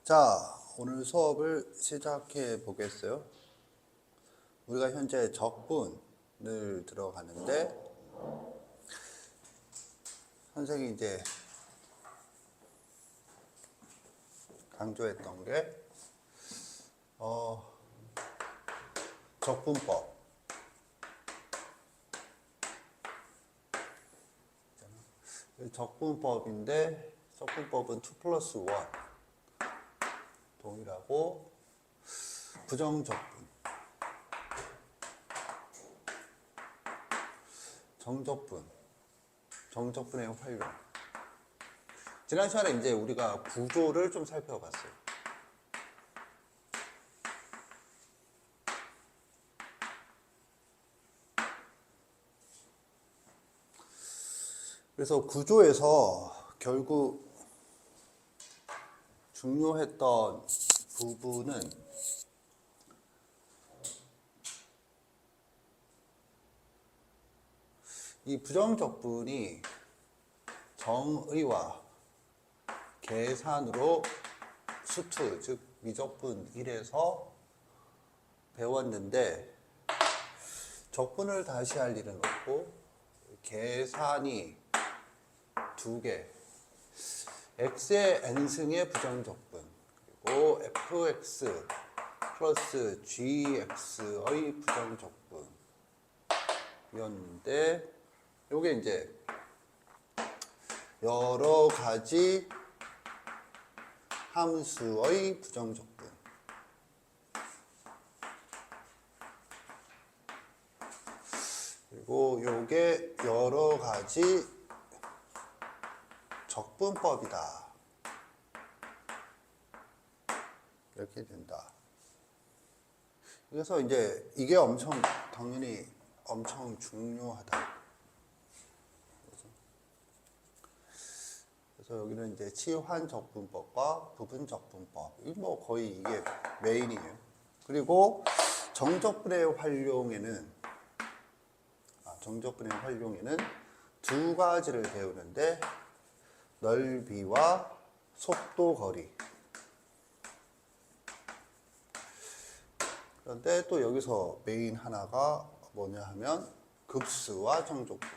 자, 오늘 수업을 시작해 보겠어요. 우리가 현재 적분을 들어가는데, 선생님이 이제 강조했던 게, 적분법. 적분법인데, 적분법은 2 플러스 1 동일하고, 부정적분, 정적분, 정적분의 활용. 지난 시간에 이제 우리가 구조를 좀 살펴봤어요. 그래서 구조에서 결국 중요했던 부분은 이 부정적분이 정의와 계산으로 수투, 즉 미적분 1에서 배웠는데, 적분을 다시 할 일은 없고 계산이 2개, x의 n승의 부정적분, 그리고 fx 플러스 gx의 부정적분이었는데, 요게 이제 여러 가지 함수의 부정적분. 그리고 요게 여러 가지 적분법이다. 이렇게 된다. 그래서 이제 이게 당연히 엄청 중요하다. 그래서 여기는 이제 치환적분법과 부분적분법. 이 뭐 거의 이게 메인이에요. 그리고 정적분의 활용에는 두 가지를 배우는데, 넓이와 속도 거리. 그런데 또 여기서 메인 하나가 뭐냐 하면 급수와 정적분.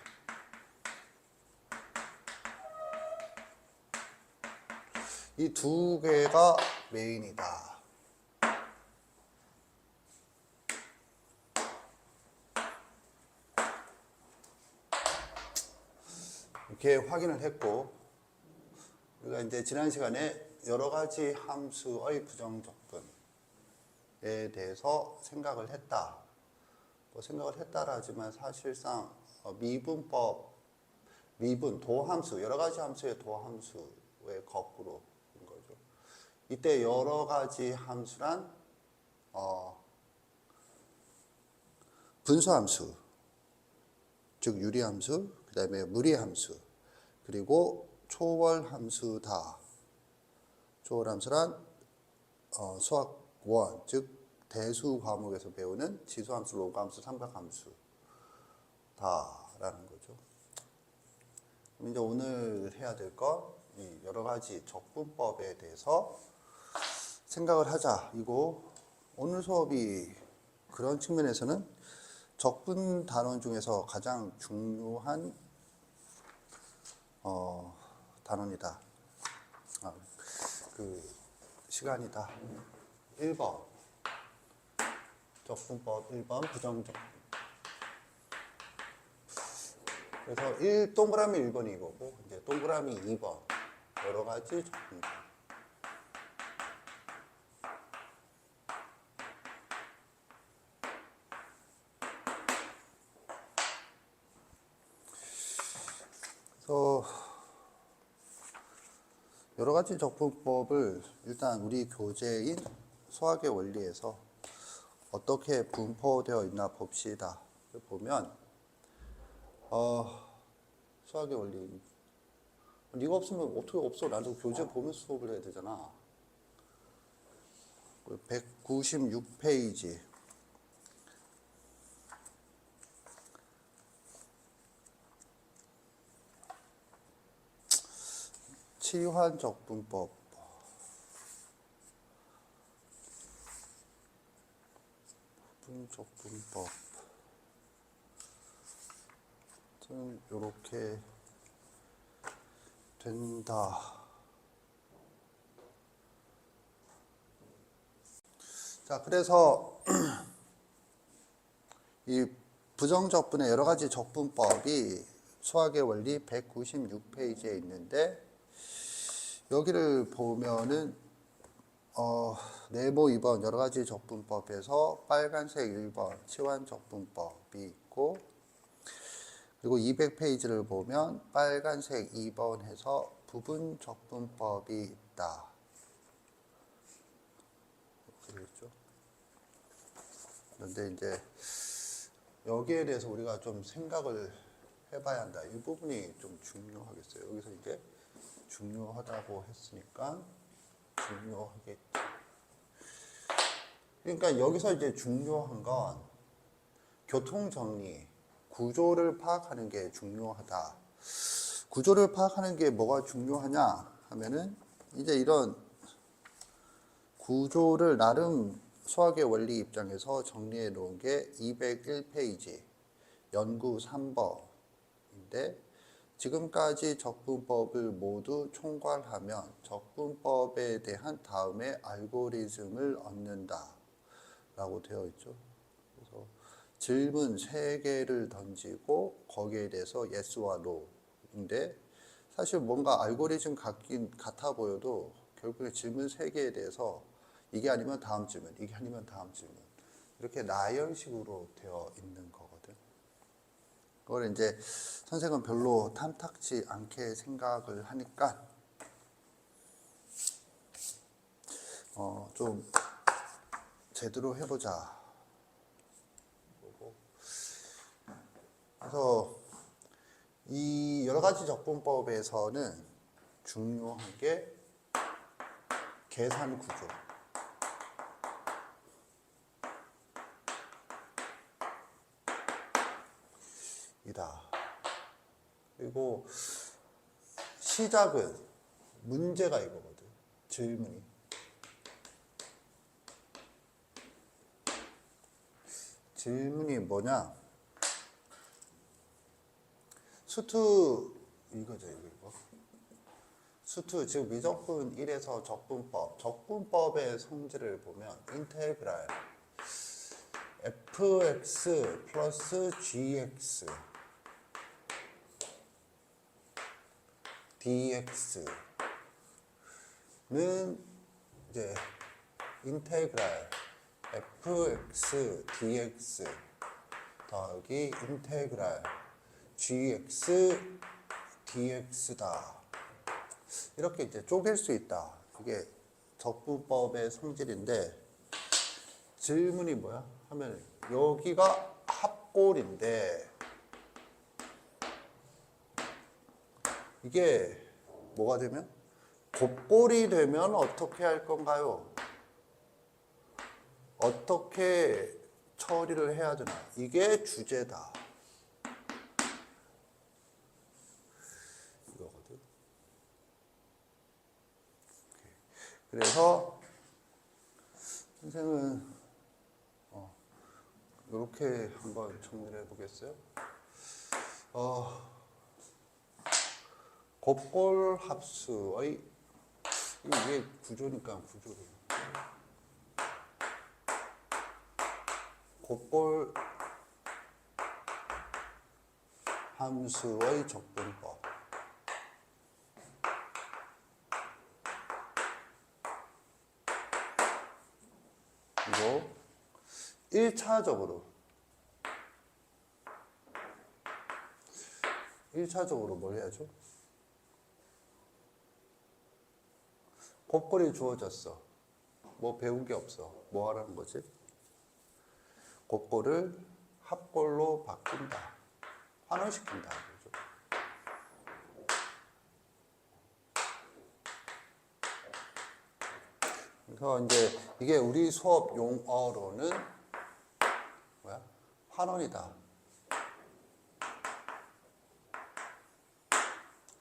이 두 개가 메인이다. 이렇게 확인을 했고, 우리가 이제 지난 시간에 여러 가지 함수의 부정적분에 대해서 생각을 했다. 생각을 했다라지만 사실상 도함수, 여러 가지 함수의 도함수의 거꾸로인 거죠. 이때 여러 가지 함수란 분수함수, 즉 유리함수, 그 다음에 무리함수, 그리고 초월함수다. 초월함수란 수학 1, 즉 대수 과목에서 배우는 지수함수, 로그함수, 삼각함수다라는 거죠. 그럼 이제 오늘 해야 될 건 이 여러 가지 적분법에 대해서 생각을 하자. 이거 오늘 수업이 그런 측면에서는 적분 단원 중에서 가장 중요한 단원이다. 시간이다. 1번 적분법, 1번 부정적분. 그래서 동그라미 1번이 이거고, 이제 동그라미 2번 여러 가지 적분법. 그래서 여러 가지 적분법을 일단 우리 교재인 수학의 원리에서 어떻게 분포되어 있나 봅시다. 보면 수학의 원리, 이거 없으면 어떻게 없어? 나도 교재 보면서 수업을 해야 되잖아. 196페이지. 치환적분법. 적분법 이렇게 된다. 자, 그래서 이 부정적분의 여러 가지 적분법이 수학의 원리 196페이지에 있는데, 여기를 보면은 네모 2번 여러 가지 적분법에서 빨간색 1번 치환 적분법이 있고, 그리고 200페이지를 보면 빨간색 2번 해서 부분 적분법이 있다. 그렇죠? 그런데 이제 여기에 대해서 우리가 좀 생각을 해봐야 한다. 이 부분이 좀 중요하겠어요. 여기서 이제 중요하다고 했으니까 중요하겠죠. 그러니까 여기서 이제 중요한 건 교통정리, 구조를 파악하는 게 중요하다. 구조를 파악하는 게 뭐가 중요하냐 하면은 이제 이런 구조를 나름 수학의 원리 입장에서 정리해 놓은 게 201페이지 연구 3번인데, 지금까지 적분법을 모두 총괄하면 적분법에 대한 다음에 알고리즘을 얻는다 라고 되어 있죠. 그래서 질문 3개를 던지고 거기에 대해서 yes와 no인데, 사실 뭔가 알고리즘 같아 보여도 결국에 질문 3개에 대해서 이게 아니면 다음 질문, 이게 아니면 다음 질문, 이렇게 나열식으로 되어 있는 거거든. 그걸 이제 선생은 별로 탐탁지 않게 생각을 하니까 좀 제대로 해보자. 그래서 이 여러 가지 적분법에서는 중요한 게 계산 구조. 이다. 그리고 시작은 문제가 이거거든. 질문이. 질문이 뭐냐? 수투 이거죠, 이거. 수투 즉 미적분 1에서 적분법. 적분법의 성질을 보면 인테그랄 fx 플러스 gx dx는 이제 인테그랄 fx dx 더하기 인테그랄 gx dx다. 이렇게 이제 쪼갤 수 있다. 이게 적분법의 성질인데, 질문이 뭐야? 하면 여기가 합골인데 이게 뭐가 되면? 곱골이 되면 어떻게 할 건가요? 어떻게 처리를 해야 되나? 이게 주제다. 이거거든. 그래서 선생은 이렇게 한번 정리를 해보겠어요. 곱골 합수의 이게 구조니까 구조를 곱골 함수의 적분법. 이거 1차적으로 뭘 해야죠? 곱골이 주어졌어. 뭐 배운 게 없어. 뭐 하라는 거지? 곱골을 합골로 바꾼다. 환원시킨다. 그죠? 그래서 이제 이게 우리 수업 용어로는 뭐야? 환원이다.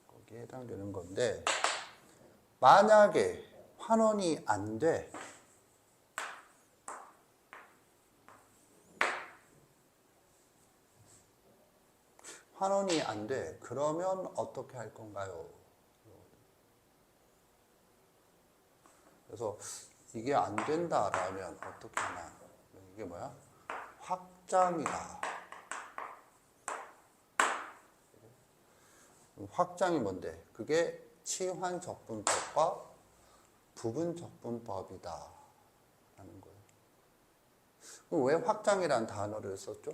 거기에 해당되는 건데, 만약에 환원이 안 돼. 환원이 안 돼. 그러면 어떻게 할 건가요? 그래서 이게 안 된다라면 어떻게 하나? 이게 뭐야? 확장이다. 확장이 뭔데? 그게 치환적분법과 부분적분법이다 라는 거예요. 그럼 왜 확장이라는 단어를 썼죠?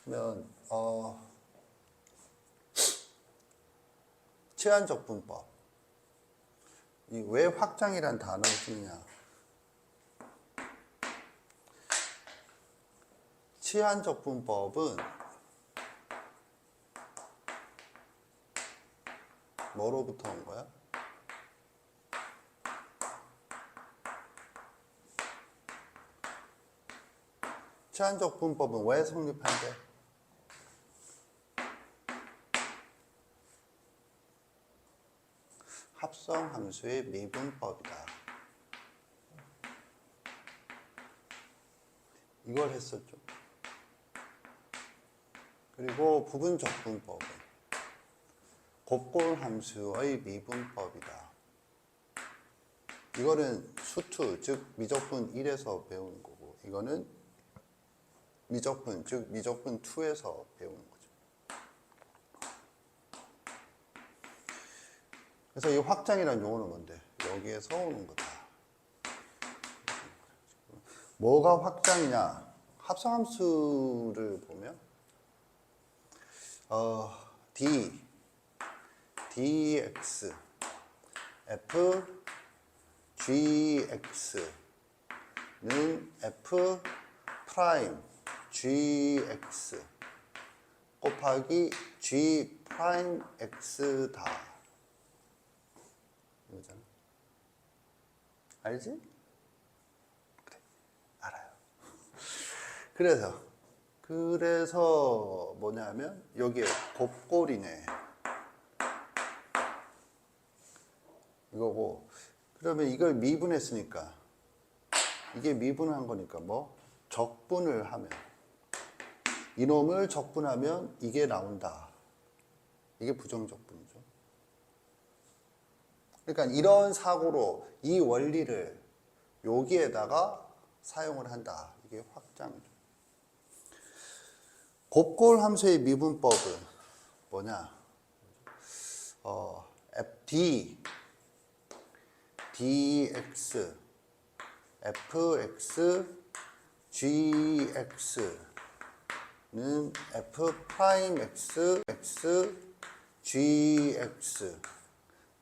그러면 치환적분법, 왜 확장이라는 단어를 쓰느냐? 치환적분법은 뭐로부터 온 거야? 치환적분법은 왜 성립한대? 합성함수의 미분법이다. 이걸 했었죠. 그리고 부분적분법은 곱골함수의 미분법이다. 이거는 수투, 즉 미적분 1에서 배우는 거고, 이거는 미적분, 즉 미적분 2에서 배우는 거죠. 그래서 이 확장이라는 용어는 뭔데? 여기에서 오는 거다. 뭐가 확장이냐? 합성함수를 보면 dx, f, gx는 f 프라임 gx 곱하기 g 프라임 x다. 이거잖아. 알지? 그래, 알아요. 그래서 뭐냐면 여기에 곱골이네. 이거고, 그러면 이걸 미분했으니까 이게 미분한 거니까 뭐 적분을 하면, 이놈을 적분하면 이게 나온다. 이게 부정적분이죠. 그러니까 이런 사고로 이 원리를 여기에다가 사용을 한다. 이게 확장이죠. 곱골 함수의 미분법은 뭐냐? dx, fx, gx는 f 프라임 x, gx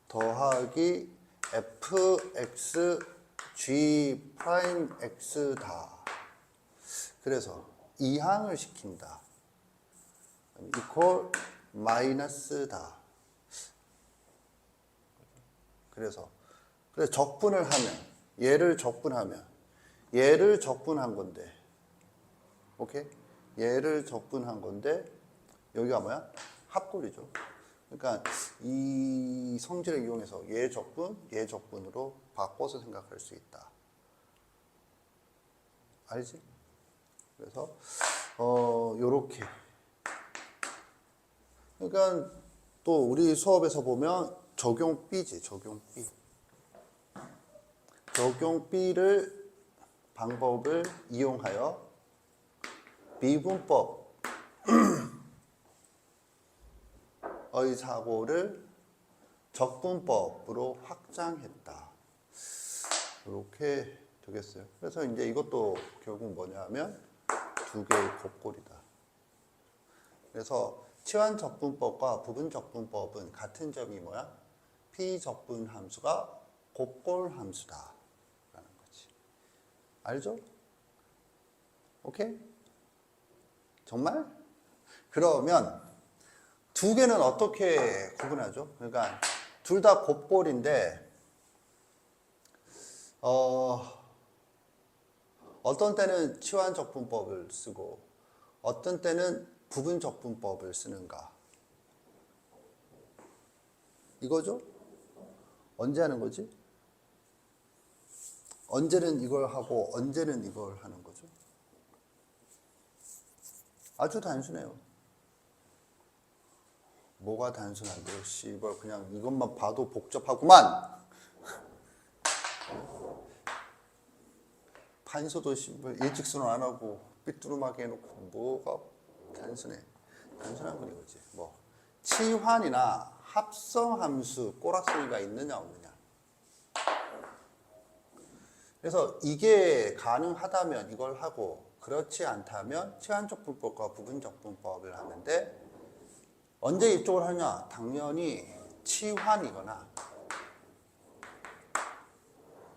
더하기 fx, g 프라임 x다. 그래서 이항을 시킨다. 이퀄 마이너스다. 그래서 적분을 하면, 얘를 적분하면, 얘를 적분한 건데, 오케이? 얘를 적분한 건데, 여기가 뭐야? 합골이죠. 그러니까 이 성질을 이용해서 얘 적분으로 바꿔서 생각할 수 있다. 알지? 그래서 요렇게. 그러니까 또 우리 수업에서 보면 적용 B지, 적용 B. 적용 B를 방법을 이용하여 미분법의 사고를 적분법으로 확장했다. 이렇게 되겠어요. 그래서 이제 이것도 결국 뭐냐면 두 개의 곱골이다. 그래서 치환적분법과 부분적분법은 같은 점이 뭐야? 피적분 함수가 곱골 함수다 라는 거지. 알죠? 오케이? 정말? 그러면 두 개는 어떻게 구분하죠? 그러니까 둘 다 곱골인데 어떤 때는 치환적분법을 쓰고 어떤 때는 부분적분법을 쓰는가? 이거죠? 언제 하는 거지? 언제는 이걸 하고 언제는 이걸 하는 거죠? 아주 단순해요. 뭐가 단순한데요? 씨발 그냥 이것만 봐도 복잡하구만. 판서도 씨발 일직선을 안 하고 삐뚤음하게 해놓고 뭐가 단순해. 단순한 건 이거지. 뭐 치환이나 합성함수 꼬락서리가 있느냐 없느냐. 그래서 이게 가능하다면 이걸 하고 그렇지 않다면 치환적 분법과 부분적 분법을 하는데 언제 이쪽을 하냐? 당연히 치환이거나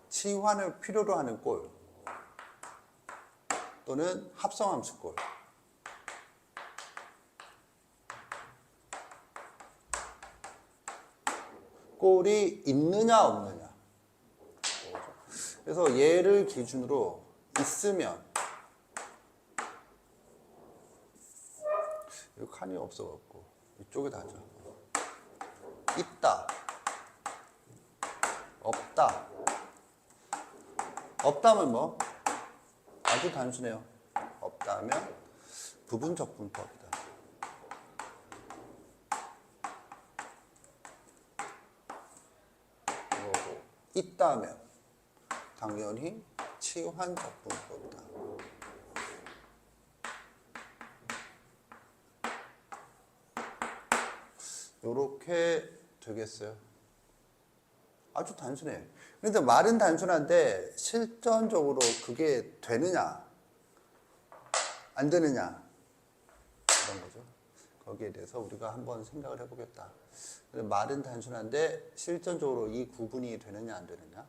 치환을 필요로 하는 꼴 또는 합성함수 꼴. 꼴이 있느냐 없느냐. 그래서 얘를 기준으로 있으면 이 칸이 없어갖고 이쪽에 하죠. 있다, 없다. 없다면 뭐? 아주 단순해요. 없다면 부분적 분법이다. 그리고 있다면 당연히 치환적 분법이다. 요렇게 되겠어요. 아주 단순해. 그런데 말은 단순한데 실전적으로 그게 되느냐 안 되느냐 그런 거죠. 거기에 대해서 우리가 한번 생각을 해보겠다. 말은 단순한데 실전적으로 이 구분이 되느냐 안 되느냐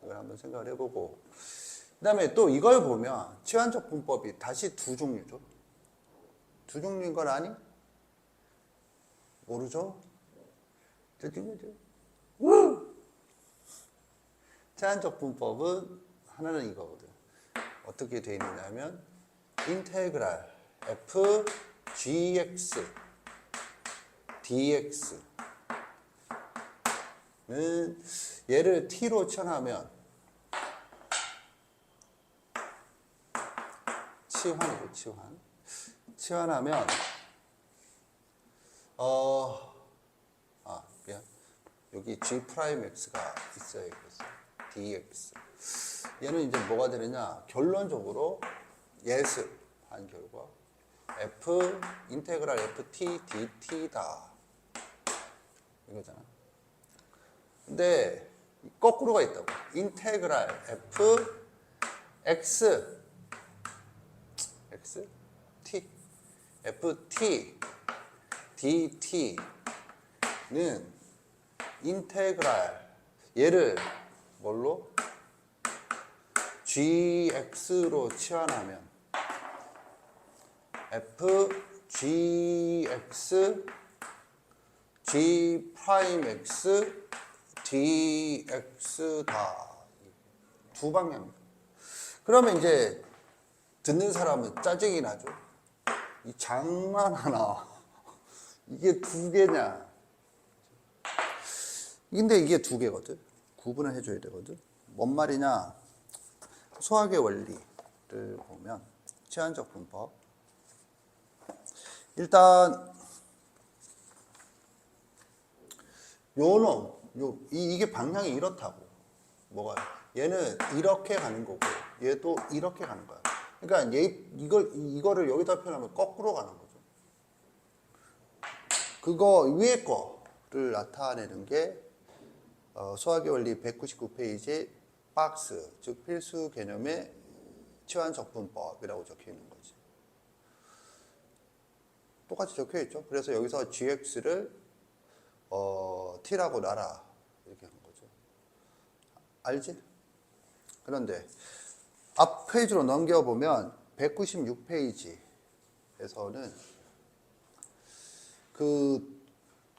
이걸 한번 생각을 해보고, 그 다음에 또 이걸 보면 치환적 분법이 다시 두 종류죠. 두 종류인 건 아니? 모르죠? 치환적 분법은 하나는 이거거든. 어떻게 되어 있느냐면 인테그랄 f gx dx는 얘를 t로 치환하면 치환이고 치환하면 미안. 여기 g'x가 있어야겠어. dx. 얘는 이제 뭐가 되느냐? 결론적으로 예습한 결과 f 인테그랄 ft dt다. 이거잖아. 근데 거꾸로가 있다고. 인테그랄 f x t ft dt는 인테그랄 얘를 뭘로? gx로 치환하면 f gx g'x dx다. 두 방향. 그러면 이제 듣는 사람은 짜증이 나죠. 이 장난하나. 이게 두 개냐. 근데 이게 두 개거든. 구분을 해줘야 되거든. 뭔 말이냐. 수학의 원리를 보면 치환적 분법. 일단 이게 방향이 이렇다고. 뭐가? 얘는 이렇게 가는 거고 얘도 이렇게 가는 거야. 그러니까 이거를 여기다 표현하면 거꾸로 가는 거죠. 그거 위에 거를 나타내는 게 수학의 원리 199페이지 박스, 즉 필수 개념의 치환적 분법이라고 적혀 있는 거지. 똑같이 적혀 있죠. 그래서 여기서 gx를 t라고 놔라 이렇게 한 거죠. 알지? 그런데 앞 페이지로 넘겨보면 196페이지에서는 그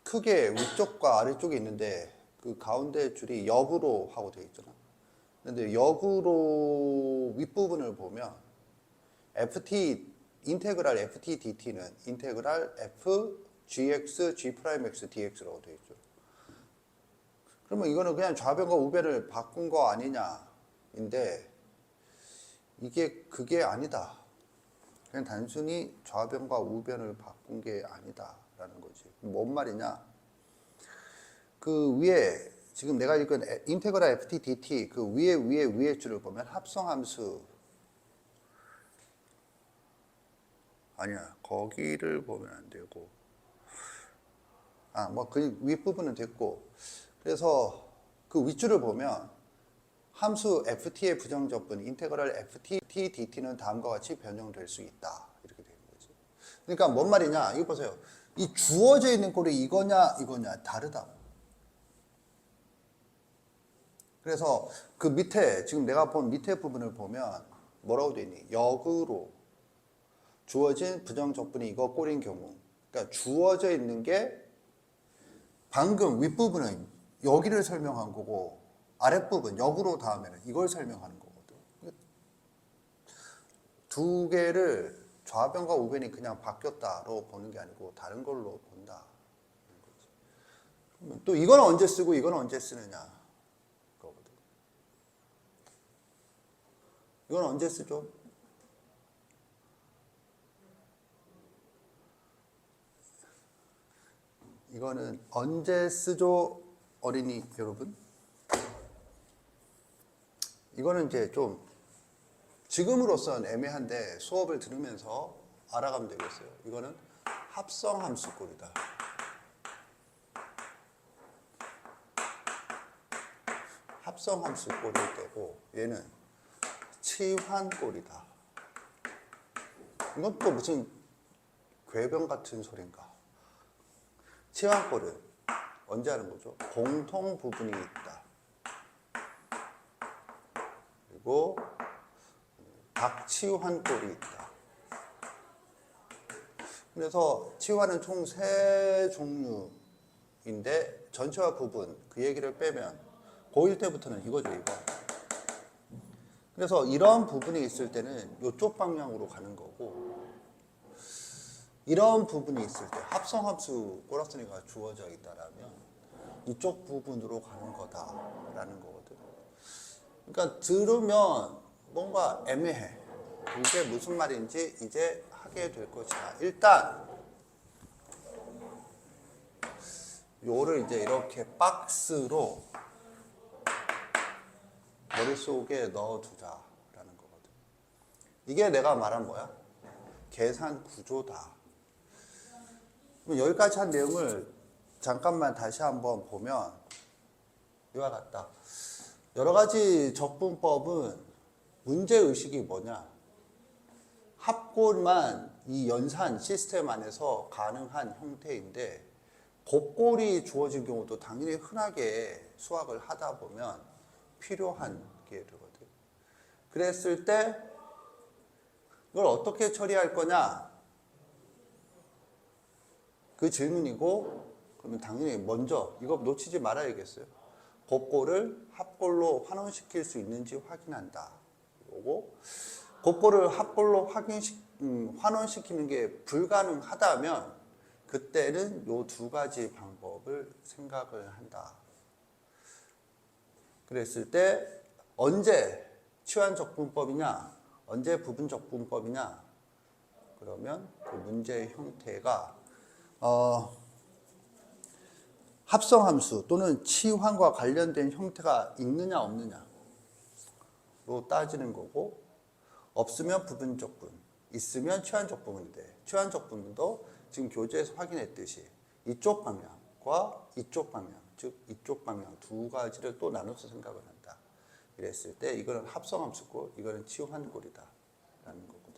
크게 위쪽과 아래쪽에 있는데 그 가운데 줄이 역으로 하고 되어 있잖아. 근데 역으로 윗부분을 보면 인테그랄 ft dt는 인테그랄 f gx g'x dx라고 되어 있죠. 그러면 이거는 그냥 좌변과 우변을 바꾼 거 아니냐인데 이게 그게 아니다. 그냥 단순히 좌변과 우변을 바꾼 게 아니다라는 거지. 뭔 말이냐? 그 위에 지금 내가 읽은 인테그랄 ft dt 그 위에 줄을 보면 합성함수 아니야. 거기를 보면 안 되고 뭐 그 윗부분은 됐고 그래서 그 윗줄을 보면 함수 ft의 부정적분 인테그랄 ft dt는 다음과 같이 변형될 수 있다 이렇게 되는 거지. 그러니까 뭔 말이냐? 이거 보세요. 이 주어져 있는 꼴이 이거냐 다르다. 그래서 그 밑에 지금 내가 본 밑에 부분을 보면 뭐라고 돼 있니? 역으로 주어진 부정적분이 이거 꼴인 경우, 그러니까 주어져 있는 게 방금 윗부분은 여기를 설명한 거고 아랫부분 역으로 다음에는 이걸 설명하는 거거든. 두 개를 좌변과 우변이 그냥 바뀌었다로 보는 게 아니고 다른 걸로 본다. 또 이건 언제 쓰고 이건 언제 쓰느냐 거거든. 이건 언제 쓰죠? 이거는 언제 쓰죠, 어린이 여러분? 이거는 이제 좀 지금으로서는 애매한데 수업을 들으면서 알아가면 되겠어요. 이거는 합성함수꼴이다. 합성함수꼴일 때고 얘는 치환꼴이다. 이건 또 무슨 궤변 같은 소린가? 치환꼴은 언제 하는 거죠? 공통 부분이 있다. 그리고 박치환꼴이 있다. 그래서 치환은 총 3종류인데 전체와 부분 그 얘기를 빼면 고1 때부터는 이거죠, 이거. 그래서 이런 부분이 있을 때는 이쪽 방향으로 가는 거고 이런 부분이 있을 때 합성함수 꼬락서니가 주어져 있다라면 이쪽 부분으로 가는 거다라는 거거든. 그러니까 들으면 뭔가 애매해. 이게 무슨 말인지 이제 하게 될 것이다. 일단 요를 이제 이렇게 박스로 머릿속에 넣어두자라는 거거든. 이게 내가 말한 뭐야? 계산 구조다. 여기까지 한 내용을 잠깐만 다시 한번 보면 이와 같다. 여러 가지 적분법은 문제의식이 뭐냐? 합골만 이 연산 시스템 안에서 가능한 형태인데 곱골이 주어진 경우도 당연히 흔하게 수학을 하다 보면 필요한 게 되거든. 그랬을 때 이걸 어떻게 처리할 거냐? 그 질문이고 그러면 당연히 먼저 이거 놓치지 말아야겠어요. 곱골을 합골로 환원시킬 수 있는지 확인한다. 그리고 곱골을 합골로 환원시키는 게 불가능하다면 그때는 요 두 가지 방법을 생각을 한다. 그랬을 때 언제 치환적분법이냐, 언제 부분적분법이냐, 그러면 그 문제의 형태가 합성함수 또는 치환과 관련된 형태가 있느냐 없느냐로 따지는 거고 없으면 부분적분, 있으면 치환적분인데 치환적분도 지금 교재에서 확인했듯이 이쪽 방향과 이쪽 방향, 즉 이쪽 방향 두 가지를 또 나눠서 생각을 한다. 이랬을 때 이거는 합성함수고 이거는 치환꼴이다 라는 거거든.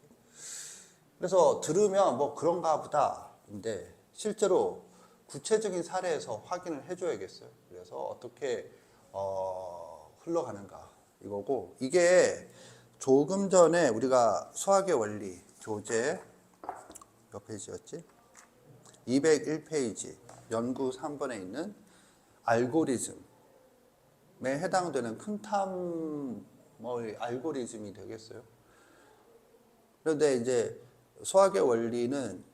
그래서 들으면 뭐 그런가 보다인데 실제로 구체적인 사례에서 확인을 해줘야겠어요. 그래서 어떻게 흘러가는가 이거고 이게 조금 전에 우리가 수학의 원리 교재 몇 페이지였지? 201페이지 연구 3번에 있는 알고리즘에 해당되는 큰탐의 알고리즘이 되겠어요. 그런데 이제 수학의 원리는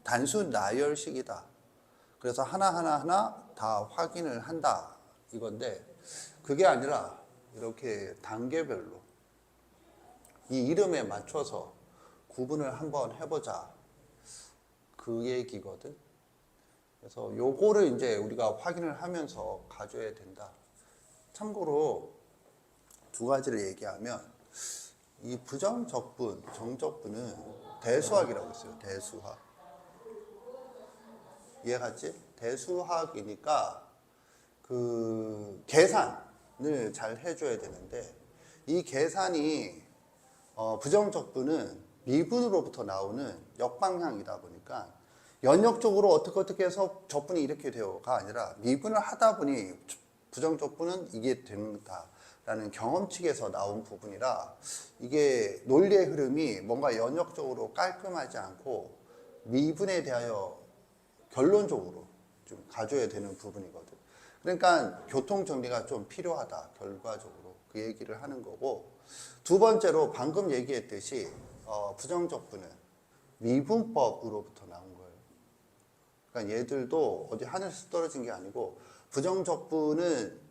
단순 나열식이다. 그래서 하나하나 다 확인을 한다 이건데 그게 아니라 이렇게 단계별로 이 이름에 맞춰서 구분을 한번 해보자. 그 얘기거든. 그래서 요거를 이제 우리가 확인을 하면서 가져야 된다. 참고로 두 가지를 얘기하면 이 부정적분, 정적분은 대수학이라고 있어요. 대수학. 이해갔지? 대수학이니까 그 계산을 잘 해줘야 되는데 이 계산이 부정적분은 미분으로부터 나오는 역방향이다 보니까 연역적으로 어떻게 해서 적분이 이렇게 되어가 아니라 미분을 하다 보니 부정적분은 이게 된다라는 경험칙에서 나온 부분이라 이게 논리의 흐름이 뭔가 연역적으로 깔끔하지 않고 미분에 대하여 결론적으로 좀 가져야 되는 부분이거든. 그러니까 교통 정리가 좀 필요하다. 결과적으로 그 얘기를 하는 거고, 두 번째로 방금 얘기했듯이 부정적분은 미분법으로부터 나온 거예요. 그러니까 얘들도 어디 하늘에서 떨어진 게 아니고 부정적분은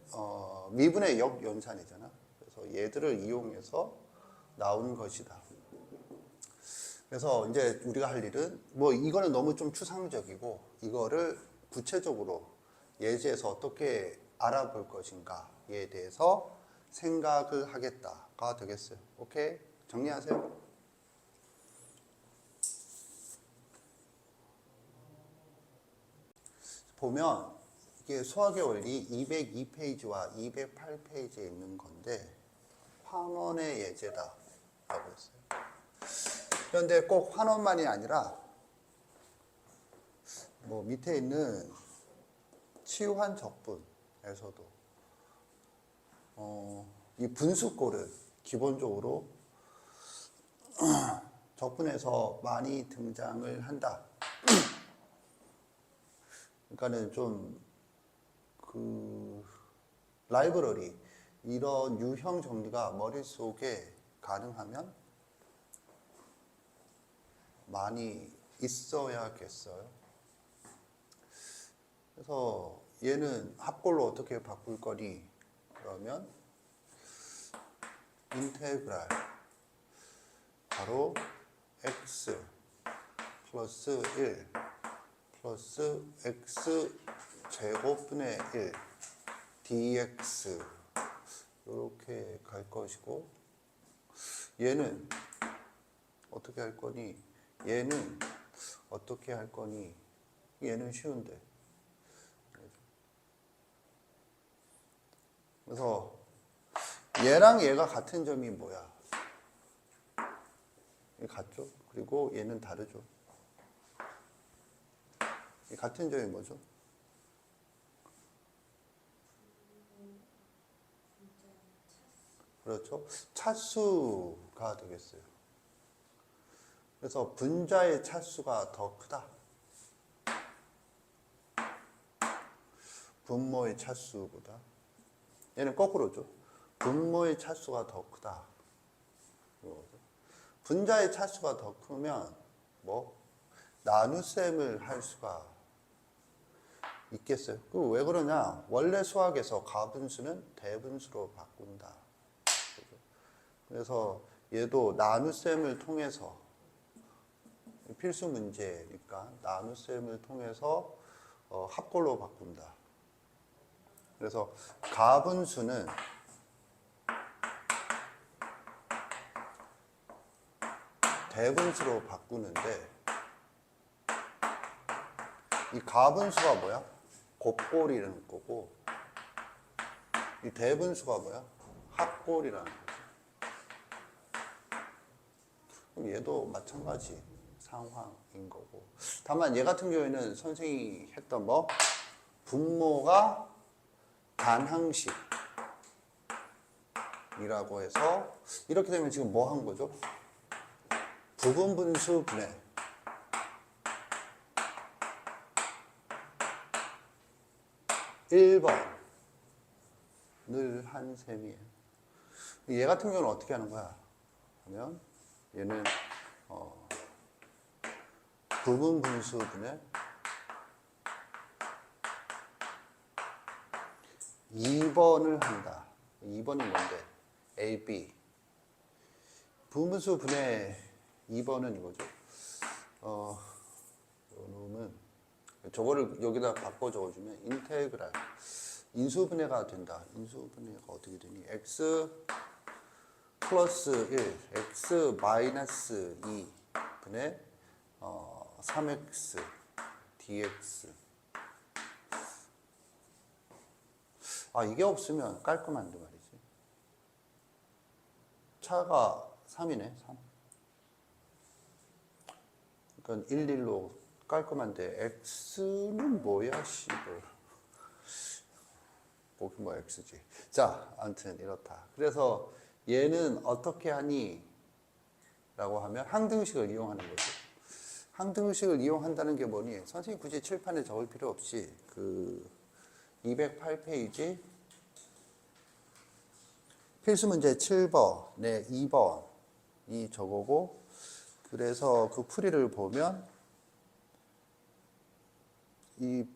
미분의 역연산이잖아. 그래서 얘들을 이용해서 나온 것이다. 그래서 이제 우리가 할 일은 뭐 이거는 너무 좀 추상적이고 이거를 구체적으로 예제에서 어떻게 알아볼 것인가에 대해서 생각을 하겠다가 되겠어요. 오케이? 정리하세요. 보면 이게 수학의 원리 202페이지와 208페이지에 있는 건데 환원의 예제다 라고 했어요. 그런데 꼭 환원만이 아니라 뭐 밑에 있는 치환 적분에서도 이 분수꼴은 기본적으로 적분에서 많이 등장을 한다. 그러니까는 좀 그 라이브러리 이런 유형 정리가 머릿속에 가능하면 많이 있어야겠어요. 그래서 얘는 합골로 어떻게 바꿀 거니? 그러면 인테그랄 바로 x 플러스 1 플러스 x 제곱분의 1 dx 이렇게 갈 것이고, 얘는 어떻게 할 거니? 얘는 어떻게 할 거니? 얘는 쉬운데. 그래서 얘랑 얘가 같은 점이 뭐야? 얘 같죠? 그리고 얘는 다르죠. 같은 점이 뭐죠? 그렇죠? 차수가 되겠어요. 그래서 분자의 차수가 더 크다. 분모의 차수보다. 얘는 거꾸로죠. 분모의 차수가 더 크다. 분자의 차수가 더 크면 뭐 나눗셈을 할 수가 있겠어요. 그 왜 그러냐? 원래 수학에서 가분수는 대분수로 바꾼다. 그래서 얘도 나눗셈을 통해서 필수 문제니까 나눗셈을 통해서 합골로 바꾼다. 그래서 가분수는 대분수로 바꾸는데 이 가분수가 뭐야? 곱골이라는 거고 이 대분수가 뭐야? 합골이라는 거지. 그럼 얘도 마찬가지 상황인 거고, 다만 얘 같은 경우에는 선생님이 했던 뭐 분모가 단항식이라고 해서 이렇게 되면 지금 뭐 한 거죠? 부분분수 분해. 1번을 한 셈이에요. 얘 같은 경우는 어떻게 하는 거야? 하면 얘는 부분분수 분해 2번을 한다. 2번이 뭔데? A, B. 부분수 분해 2번은 이거죠. 요놈은 저거를 여기다 바꿔 적어주면 인테그랄 인수분해가 된다. 인수분해가 어떻게 되니? x 플러스 1, x 마이너스 2 분의 3x dx. 아, 이게 없으면 깔끔한데 말이지. 차가 3이네, 3. 그러니까 1, 1로 깔끔한데 x는 뭐야, 씨발. 보기 뭐 x지. 자, 아무튼 이렇다. 그래서 얘는 어떻게 하니? 라고 하면 항등식을 이용하는 거죠. 항등식을 이용한다는 게 뭐니? 선생님 굳이 칠판에 적을 필요 없이 그 208페이지 필수 문제 7번, 네, 2번이 저거고, 그래서 그 풀이를 보면 이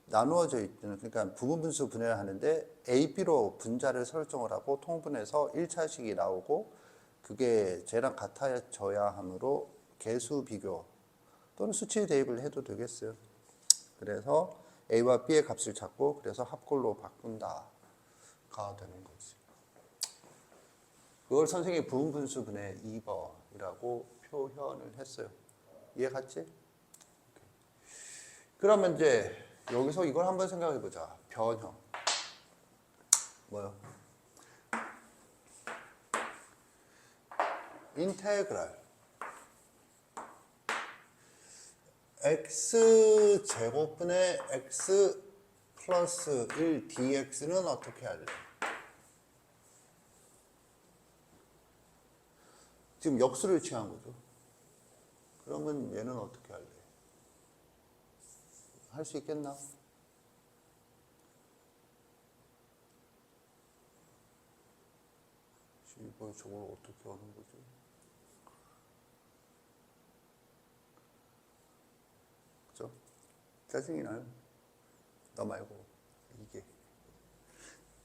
나누어져 있는, 그러니까 부분 분수 분해를 하는데 A, B로 분자를 설정을 하고 통분해서 1차식이 나오고 그게 쟤랑 같아져야 하므로 개수 비교 또는 수치 대입을 해도 되겠어요. 그래서 A와 B의 값을 찾고 그래서 합골로 바꾼다가 되는 거지. 그걸 선생님이 부분 분수 분해 2번이라고 표현을 했어요. 이해 갔지? 그러면 이제 여기서 이걸 한번 생각해 보자. 변형. 뭐요? 인테그랄. x 제곱분의 x 플러스 1 dx는 어떻게 할래? 지금 역수를 취한 거죠. 그러면 얘는 어떻게 할래? 할 수 있겠나? 이거 저걸 어떻게 하는 거지? 그죠? 짜증이 나요. 너 말고 이게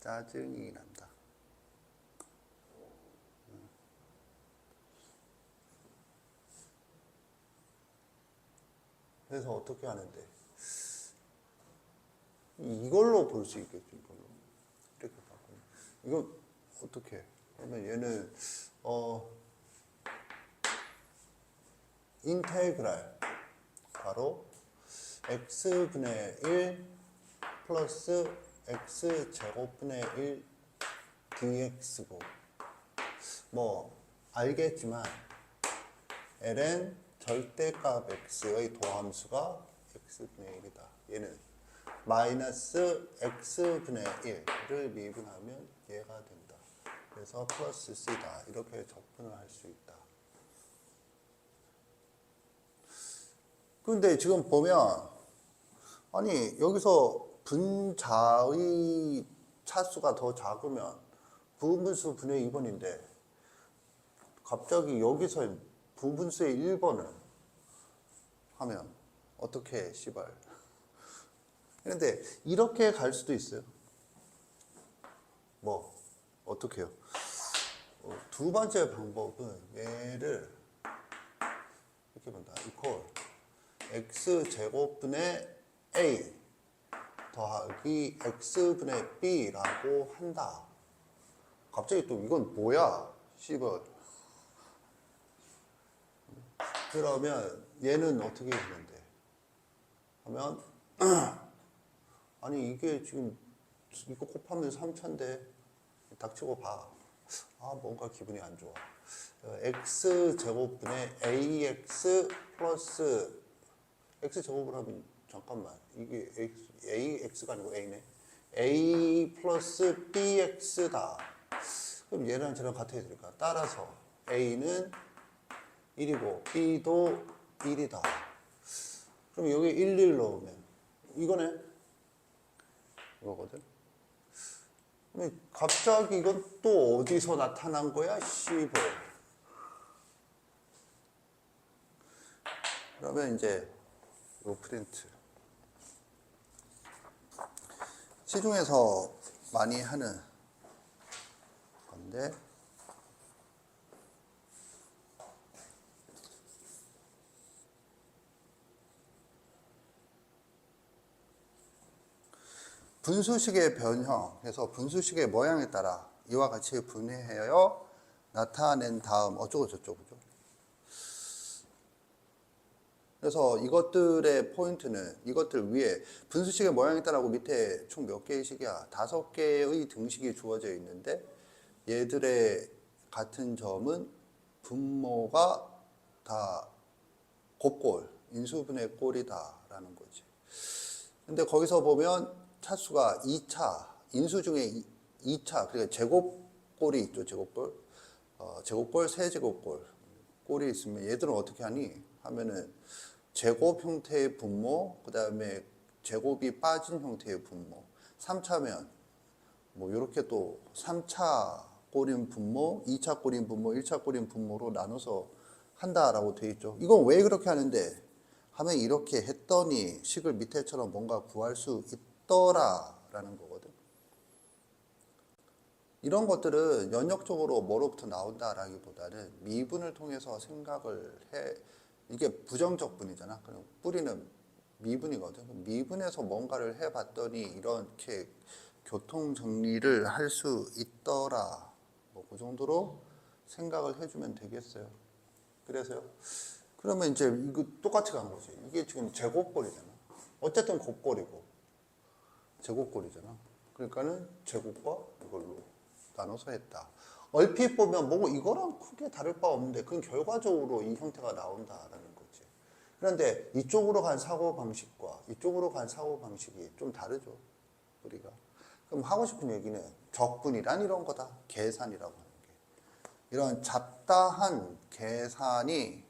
짜증이 난다. 그래서 어떻게 하는데? 이걸로 볼 수 있겠죠. 이걸로 이렇게 바꾸면 이거 어떻게 해? 그러면 얘는 인테그랄 바로 x분의 1 플러스 x 제곱분의 1 dx고 뭐 알겠지만 ln 절대값 x의 도함수가 x분의 1이다. 얘는 마이너스 x분의 1을 미분하면 얘가 된다. 그래서 플러스 c다. 이렇게 적분을 할 수 있다. 근데 지금 보면 아니 여기서 분자의 차수가 더 작으면 부분수 분의 2번인데 갑자기 여기서 부분수의 1번을 하면 어떻게 해, 씨발. 그런데 이렇게 갈 수도 있어요. 뭐 어떻게 해요? 두 번째 방법은 얘를 이렇게 본다. 이퀄 x제곱분의 a 더하기 x분의 b라고 한다. 갑자기 또 이건 뭐야? 씨발. 그러면 얘는 어떻게 되면 돼? 하면 아니 이게 지금 이거 곱하면 3차인데 닥치고 봐. 아 뭔가 기분이 안 좋아. x제곱분의 ax 플러스 x제곱을 하면 잠깐만 이게 ax가 아니고 a네. a 플러스 bx다. 그럼 얘랑 쟤랑 같아야 될까? 따라서 a는 1이고 b도 1이다. 그럼 여기 1, 1 넣으면 이거네. 이거거든. 그럼 갑자기 이건 또 어디서 나타난 거야? 씨발. 그러면 이제 요 프린트. 시중에서 많이 하는 건데 분수식의 변형해서 분수식의 모양에 따라 이와 같이 분해하여 나타낸 다음 어쩌고 저쩌고. 그래서 이것들의 포인트는 이것들 위에 분수식의 모양에 따라고 밑에 총 몇 개의 식이야? 5개의 등식이 주어져 있는데 얘들의 같은 점은 분모가 다 곱골, 인수분해 꼴이다라는 거지. 근데 거기서 보면 차수가 2차, 인수 중에 2차, 그러니까 제곱꼴이 있죠, 제곱꼴. 제곱꼴, 세제곱꼴. 꼴이 있으면 얘들은 어떻게 하니? 하면은 제곱 형태의 분모, 그 다음에 제곱이 빠진 형태의 분모. 3차면 뭐 이렇게 또 3차 꼴인 분모, 2차 꼴인 분모, 1차 꼴인 분모로 나눠서 한다라고 돼 있죠. 이건 왜 그렇게 하는데? 하면 이렇게 했더니 식을 밑에처럼 뭔가 구할 수 있더라라는 거거든. 이런 것들은 연역적으로 뭐로부터 나온다라기보다는 미분을 통해서 생각을 해. 이게 부정적 분이잖아. 그럼 뿌리는 미분이거든. 미분에서 뭔가를 해봤더니 이렇게 교통 정리를 할 수 있더라. 뭐 그 정도로 생각을 해주면 되겠어요. 그래서요. 그러면 이제 이거 똑같이 가는 거지. 이게 지금 제곱꼴이잖아. 어쨌든 곱꼴이고 제곱꼴이잖아. 그러니까는 제곱과 이걸로 나눠서 했다. 얼핏 보면 뭐 이거랑 크게 다를 바 없는데 그건 결과적으로 이 형태가 나온다라는 거지. 그런데 이쪽으로 간 사고방식과 이쪽으로 간 사고방식이 좀 다르죠. 우리가. 그럼 하고 싶은 얘기는 적분이란 이런 거다. 계산이라고 하는 게. 이런 잡다한 계산이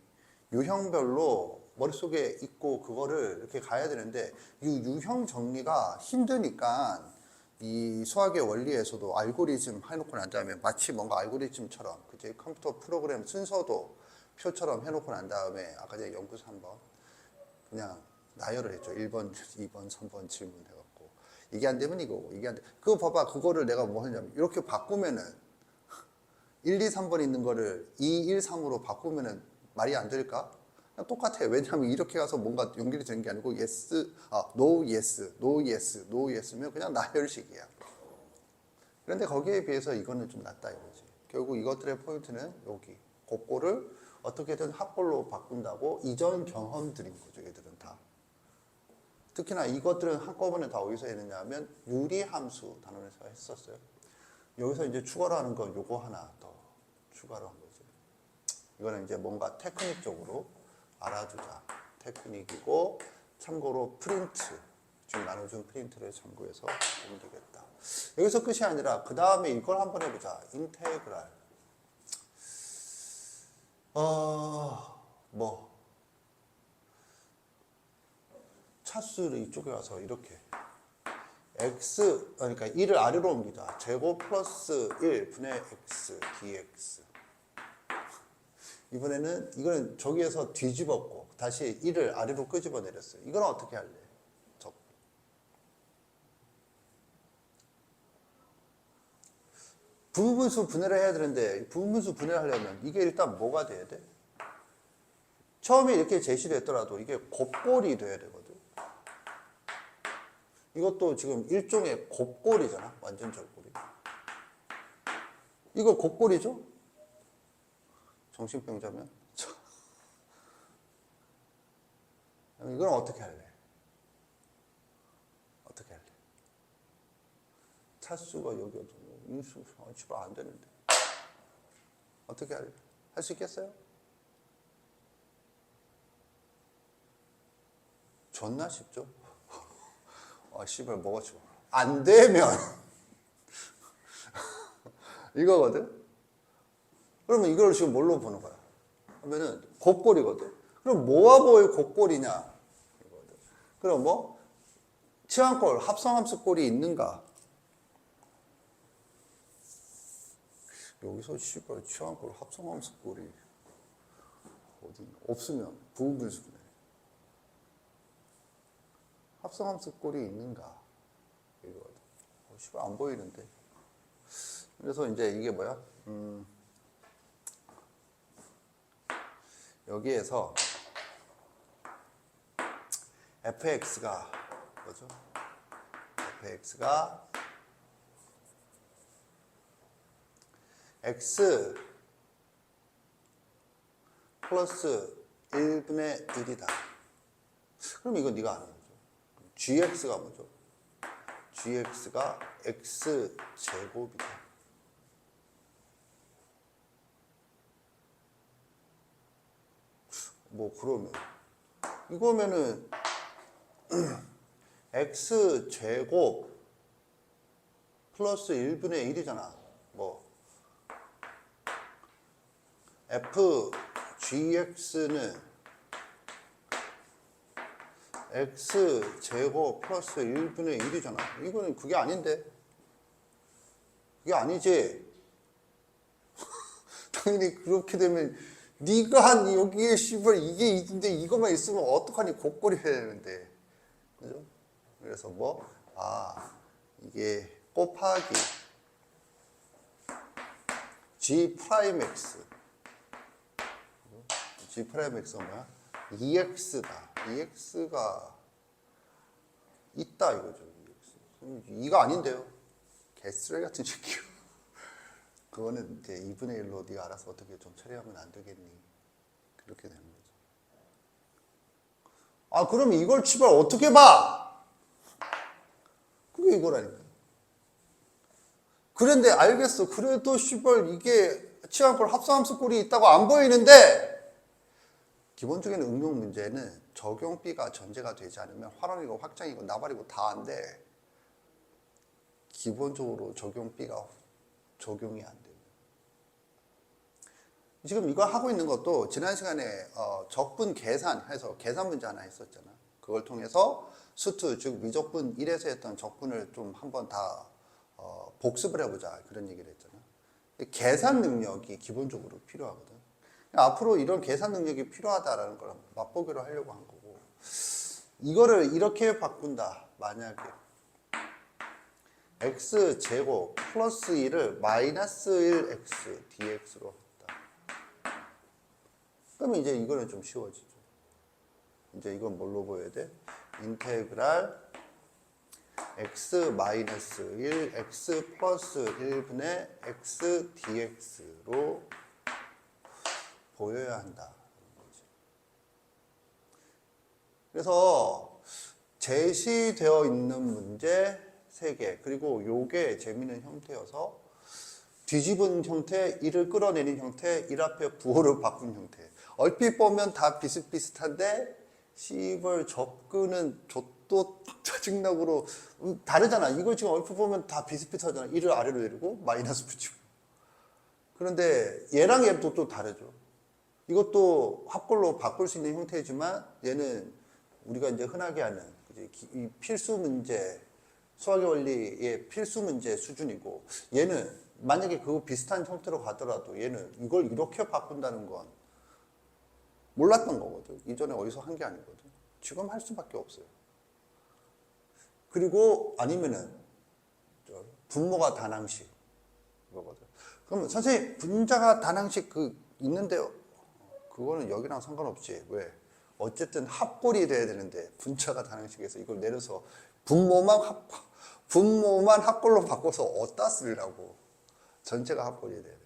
유형별로 머릿속에 있고 그거를 이렇게 가야 되는데 이 유형 정리가 힘드니까 이 수학의 원리에서도 알고리즘 해놓고 난 다음에 마치 뭔가 알고리즘처럼 그제 컴퓨터 프로그램 순서도 표처럼 해놓고 난 다음에 아까 전에 연구소 한번 그냥 나열을 했죠. 1번, 2번, 3번 질문해갖고 이게 안 되면 이거고 이게 안 돼. 그거 봐봐. 그거를 내가 뭐 하냐면 이렇게 바꾸면은 1, 2, 3번 있는 거를 2, 1, 3으로 바꾸면은 말이 안 될까? 똑같아요. 왜냐하면 이렇게 가서 뭔가 연결이 되는 게 아니고 yes, no, yes, no, yes, no, yes면 그냥 나열식이야. 그런데 거기에 비해서 이거는 좀 낫다 이거지. 결국 이것들의 포인트는 여기 곱골을 어떻게든 합골로 바꾼다고 이전 경험들인 거죠. 얘들은 다. 특히나 이것들은 한꺼번에 다 어디서 했느냐 하면 유리함수 단원에서 했었어요. 여기서 이제 추가로 하는 건 요거 하나 더 추가로 한 거죠. 이거는 이제 뭔가 테크닉적으로 알아두자. 테크닉이고 참고로 프린트 지금 나눠준 프린트를 참고해서 보면 되겠다. 여기서 끝이 아니라 그 다음에 이걸 한번 해보자. 인테그랄. 차수를 이쪽에 와서 이렇게 x 그러니까 1을 아래로 옮기자. 제곱 플러스 1 분의 x dx. 이번에는 이거는 저기에서 뒤집었고 다시 1을 아래로 끄집어 내렸어요. 이건 어떻게 할래? 부분수 분해를 해야 되는데 부분수 분해를 하려면 이게 일단 뭐가 돼야 돼? 처음에 이렇게 제시를 했더라도 이게 곱골이 돼야 되거든. 이것도 지금 일종의 곱골이잖아. 완전 절골이. 이거 곱골이죠? 정신병자면? 이건 어떻게 할래? 어떻게 할래? 차수가 여기 없어. 인수, 집안 안 되는데. 어떻게 할래? 할 수 있겠어요? 존나 쉽죠? 씨발, 뭐가 죽어. 안 되면. 이거거든? 그러면 이걸 지금 뭘로 보는 거야? 그러면은 곱골이거든. 그럼 뭐와 뭐의 곱골이냐? 이거거든. 그럼 뭐 치환골, 합성함수 꼴이 있는가? 여기서 씨발 치환골, 합성함수 꼴이 어디 없으면 부분분수분해. 합성함수 꼴이 있는가? 이거거든. 씨발 안 보이는데. 그래서 이제 이게 뭐야? 여기에서 fx가 뭐죠? fx가 x 플러스 1분의 1이다. 그럼 이건 네가 아는 거죠. gx가 뭐죠? gx가 x제곱이다. 뭐 그러면 이거면은 x제곱 플러스 1분의 1이잖아. 뭐 fgx는 x제곱 플러스 1분의 1이잖아. 이거는 그게 아닌데. 그게 아니지. 당연히 그렇게 되면 네가 한 여기에 씨발 이게 있는데 이것만 있으면 어떡하니 곡거리 해야 되는데. 그죠? 그래서 뭐? 이게 곱하기 g 프라임 x. g 프라임 x가 뭐야? EX다. EX가 있다 이거죠. EX. 이거 아닌데요. 개쓰레기 같은 새끼요. 그거는 이제 2분의 1로 네가 알아서 어떻게 좀 처리하면 안 되겠니? 그렇게 되는 거죠. 그럼 이걸 치발 어떻게 봐? 그게 이거라니까. 그런데 알겠어. 그래도 씨발 이게 치환골 합성함수 꼴이 있다고 안 보이는데 기본적인 응용 문제는 적용비가 전제가 되지 않으면 활용이고 확장이고 나발이고 다 안 돼. 기본적으로 적용비가 적용이 안 돼요. 지금 이거 하고 있는 것도 지난 시간에 적분 계산해서 계산 문제 하나 했었잖아. 그걸 통해서 수투 즉 미적분 1에서 했던 적분을 좀 한번 다 복습을 해보자 그런 얘기를 했잖아. 계산 능력이 기본적으로 필요하거든. 앞으로 이런 계산 능력이 필요하다라는 걸 맛보기로 하려고 한 거고, 이거를 이렇게 바꾼다. 만약에 x제곱 플러스 1을 마이너스 1x dx로 했다. 그러면 이제 이거는 좀 쉬워지죠. 이제 이건 뭘로 보여야 돼? 인테그랄 x 마이너스 1 x 플러스 1분의 x dx로 보여야 한다. 그래서 제시되어 있는 문제 3개, 그리고 요게 재미있는 형태여서 뒤집은 형태, 1을 끌어내린 형태, 1 앞에 부호를 바꾼 형태. 얼핏 보면 다 비슷비슷한데 C벌 접근은 또 짜증나고로 다르잖아. 이걸 지금 얼핏 보면 다 비슷비슷하잖아. 1을 아래로 내리고 마이너스 붙이고. 그런데 얘랑 얘도 또 다르죠. 이것도 합골로 바꿀 수 있는 형태지만 얘는 우리가 이제 흔하게 하는 이 필수 문제, 수학의 원리의 필수 문제 수준이고, 얘는 만약에 그거 비슷한 형태로 가더라도 얘는 이걸 이렇게 바꾼다는 건 몰랐던 거거든. 이전에 어디서 한 게 아니거든. 지금 할 수밖에 없어요. 그리고 아니면은 분모가 단항식 이거거든. 그럼 선생님 분자가 단항식 있는데요. 그거는 여기랑 상관없지. 왜? 어쨌든 합골이 돼야 되는데 분자가 단항식에서 이걸 내려서 분모만 합골로 바꿔서 어디다 쓰려고. 전체가 합골이 돼야 되는데.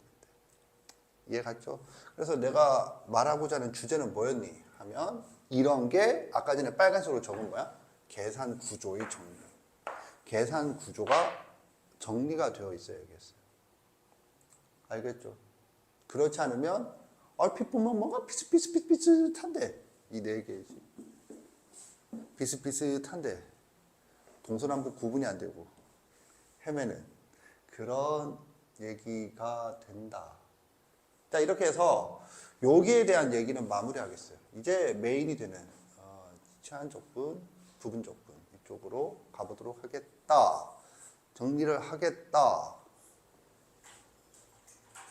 이해 갔죠? 그래서 내가 말하고자 하는 주제는 뭐였니? 하면 이런 게 아까 전에 빨간색으로 적은 거야. 계산 구조의 정리. 계산 구조가 정리가 되어 있어야겠어요. 알겠죠? 그렇지 않으면 얼핏 보면 뭔가 비슷비슷한데 이 4개지. 비슷비슷한데 동서남북 구분이 안 되고 헤매는 그런 얘기가 된다. 자, 이렇게 해서 여기에 대한 얘기는 마무리하겠어요. 이제 메인이 되는 치환적분, 부분적분 이쪽으로 가보도록 하겠다. 정리를 하겠다.